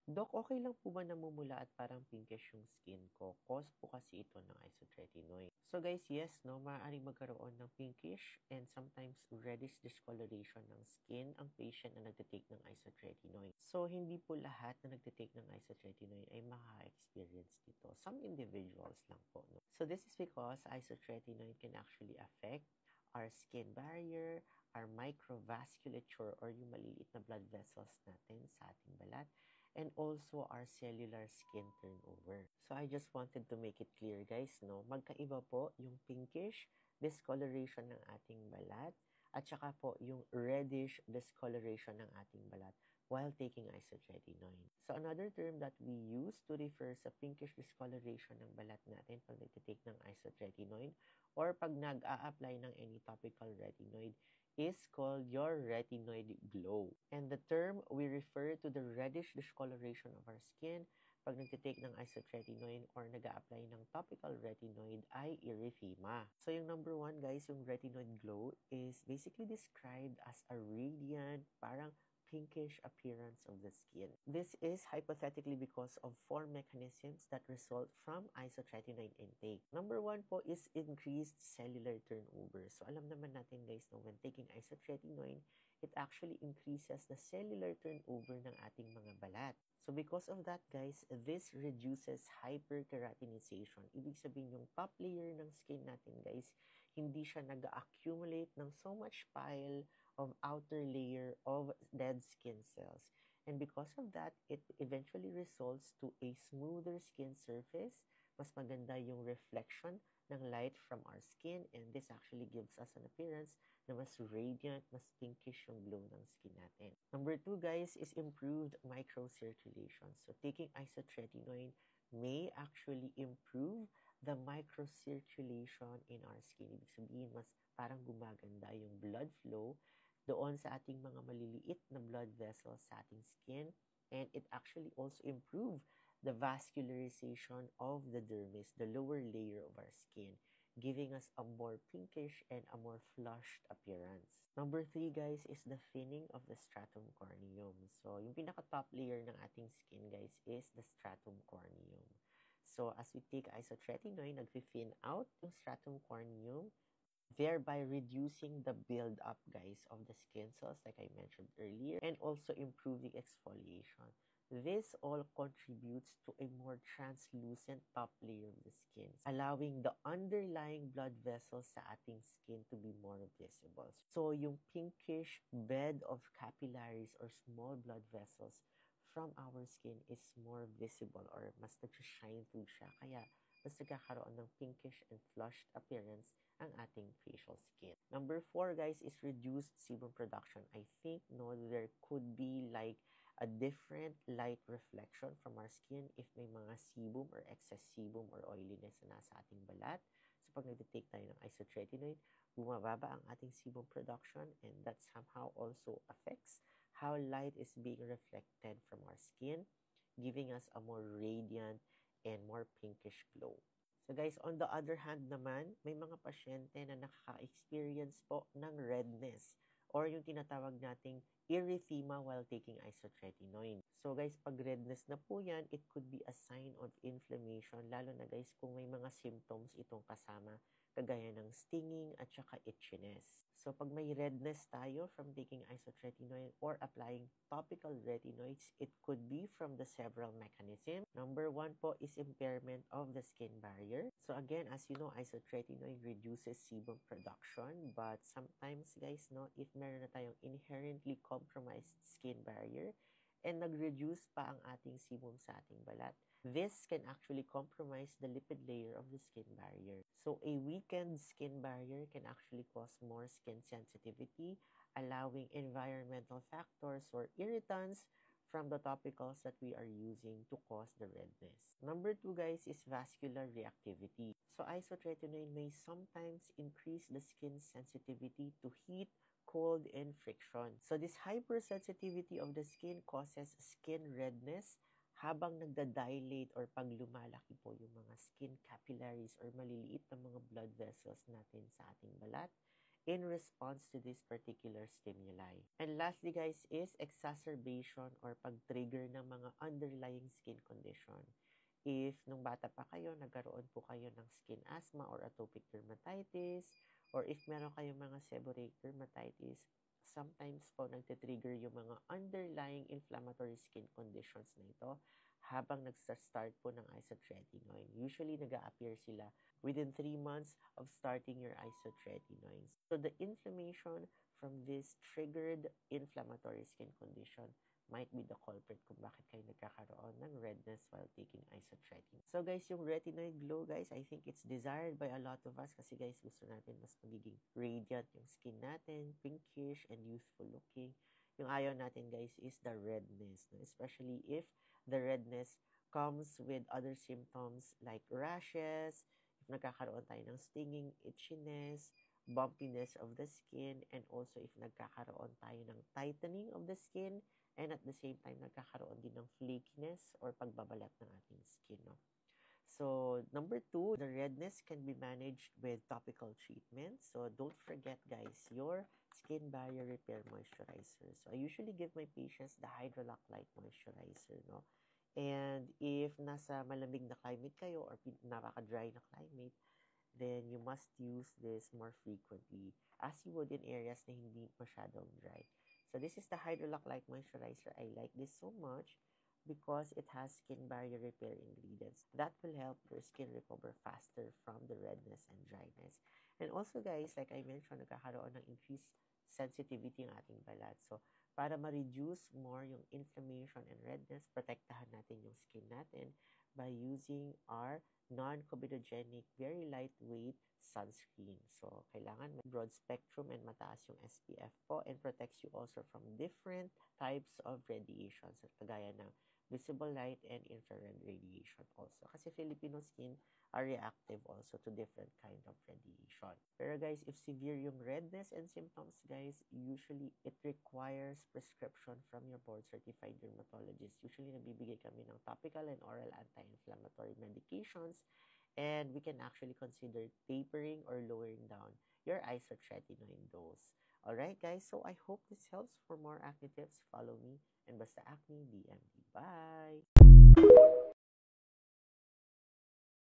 Dok, okay lang po ba namumula at parang pinkish yung skin ko? Cause po kasi ito ng isotretinoin. So guys, yes, no, maaaring magkaroon ng pinkish and sometimes reddish discoloration ng skin ang patient na nagtitake ng isotretinoin. So hindi po lahat na nagtitake ng isotretinoin ay maka-experience dito. Some individuals lang po. No? So this is because isotretinoin can actually affect our skin barrier, our microvasculature or yung maliliit na blood vessels natin sa ating balat, and also our cellular skin turnover. So I just wanted to make it clear guys, no, magkaiba po yung pinkish discoloration ng ating balat at saka po yung reddish discoloration ng ating balat while taking isotretinoin. So another term that we use to refer sa pinkish discoloration ng balat natin pag nagtitake ng isotretinoin or pag nag-a-apply ng any topical retinoid is called your retinoid glow. And the term we refer to the reddish discoloration of our skin pag nagtitake ng isotretinoin or nag-a-apply ng topical retinoid ay erythema. So yung number one guys, yung retinoid glow is basically described as a radiant, parang pinkish appearance of the skin. This is hypothetically because of four mechanisms that result from isotretinoin intake. Number one po is increased cellular turnover. So alam naman natin guys, no, when taking isotretinoin, it actually increases the cellular turnover ng ating mga balat. So because of that guys, this reduces hyperkeratinization. Ibig sabihin yung top layer ng skin natin guys, hindi siya nag-accumulate ng so much pile of outer layer of dead skin cells. And because of that, it eventually results to a smoother skin surface. Mas maganda yung reflection ng light from our skin, and this actually gives us an appearance na mas radiant, mas pinkish yung glow ng skin natin. Number two, guys, is improved microcirculation. So taking isotretinoin may actually improve the microcirculation in our skin. Ibig sabihin, mas parang gumaganda yung blood flow doon sa ating mga maliliit na blood vessels sa ating skin, and it actually also improve the vascularization of the dermis, the lower layer of our skin, giving us a more pinkish and a more flushed appearance. Number three, guys, is the thinning of the stratum corneum. So, yung pinaka-top layer ng ating skin, guys, is the stratum corneum. So, as we take isotretinoin, nag-thin out yung stratum corneum, thereby reducing the build-up, guys, of the skin cells, like I mentioned earlier, and also improving exfoliation. This all contributes to a more translucent top layer of the skin, allowing the underlying blood vessels sa ating skin to be more visible. So, yung pinkish bed of capillaries or small blood vessels from our skin is more visible or mas nag-shine through siya. Kaya, mas nagkakaroon ng pinkish and flushed appearance ang ating facial skin. Number four, guys, is reduced sebum production. I think, no, there could be like a different light reflection from our skin if may mga sebum or excess sebum or oiliness na nasa ating balat. So pag nag-take tayo ng isotretinoin, bumababa ang ating sebum production, and that somehow also affects how light is being reflected from our skin, giving us a more radiant and more pinkish glow. So guys, on the other hand naman, may mga pasyente na nakaka-experience po ng redness or yung tinatawag nating erythema while taking isotretinoin. So guys, pag redness na po yan, it could be a sign of inflammation, lalo na guys kung may mga symptoms itong kasama, kagaya ng stinging at saka itchiness. So pag may redness tayo from taking isotretinoin or applying topical retinoids, it could be from the several mechanisms. Number one po is impairment of the skin barrier. So again, as you know, isotretinoin reduces sebum production, but sometimes guys, no, if meron na tayong inherently compromised skin barrier and nag-reduce pa ang ating sebum sa ating balat, this can actually compromise the lipid layer of the skin barrier. So a weakened skin barrier can actually cause more skin sensitivity, allowing environmental factors or irritants from the topicals that we are using to cause the redness. Number two, guys, is vascular reactivity. So isotretinoin may sometimes increase the skin sensitivity to heat, cold, and friction. So this hypersensitivity of the skin causes skin redness habang nagda-dilate or pag lumalaki po yung mga skin capillaries or maliliit na mga blood vessels natin sa ating balat. in response to this particular stimuli. And lastly guys is exacerbation or pag-trigger ng mga underlying skin condition. If nung bata pa kayo, nagkaroon po kayo ng skin asthma or atopic dermatitis, or if meron kayong mga seborrheic dermatitis, sometimes po nagtitrigger yung mga underlying inflammatory skin conditions na ito habang nag-start po ng isotretinoin. Usually, nag-a-appear sila within 3 months of starting your isotretinoin. So, the inflammation from this triggered inflammatory skin condition might be the culprit kung bakit kayo nagkakaroon ng redness while taking isotretinoin. So guys, yung retinoid glow guys, I think it's desired by a lot of us kasi guys, gusto natin mas magiging radiant yung skin natin, pinkish and youthful looking. Yung ayaw natin guys is the redness, no? Especially if the redness comes with other symptoms like rashes, if nagkakaroon tayo ng stinging, itchiness, bumpiness of the skin, and also if nagkakaroon tayo ng tightening of the skin, and at the same time, nagkakaroon din ng flakiness or pagbabalat ng ating skin. No? So, number 2, the redness can be managed with topical treatment. So, don't forget, guys, your skin barrier repair moisturizer. So, I usually give my patients the Hydrolac Light Moisturizer, no? And if nasa malamig na climate kayo or napaka-dry na climate, then you must use this more frequently as you would in areas na hindi masyadong dry. So this is the Hydrolac Light Moisturizer. I like this so much because it has skin barrier repair ingredients that will help your skin recover faster from the redness and dryness. And also guys, like I mentioned, nagkakaroon ng increased sensitivity ng ating balat. So para ma-reduce more yung inflammation and redness, protektahan natin yung skin natin by using our non-comedogenic, very lightweight sunscreen. So, kailangan may broad spectrum and mataas yung SPF po and protects you also from different types of radiations kagaya ng visible light and infrared radiation also. Kasi Filipino skin are reactive also to different kind of radiation. Pero guys, if severe yung redness and symptoms, guys, usually it requires prescription from your board-certified dermatologist. Usually, nabibigay kami ng topical and oral anti-inflammatory medications, and we can actually consider tapering or lowering down your isotretinoin dose. Alright, guys, so I hope this helps. For more acne tips, follow me and Basta Acne DMD. Bye!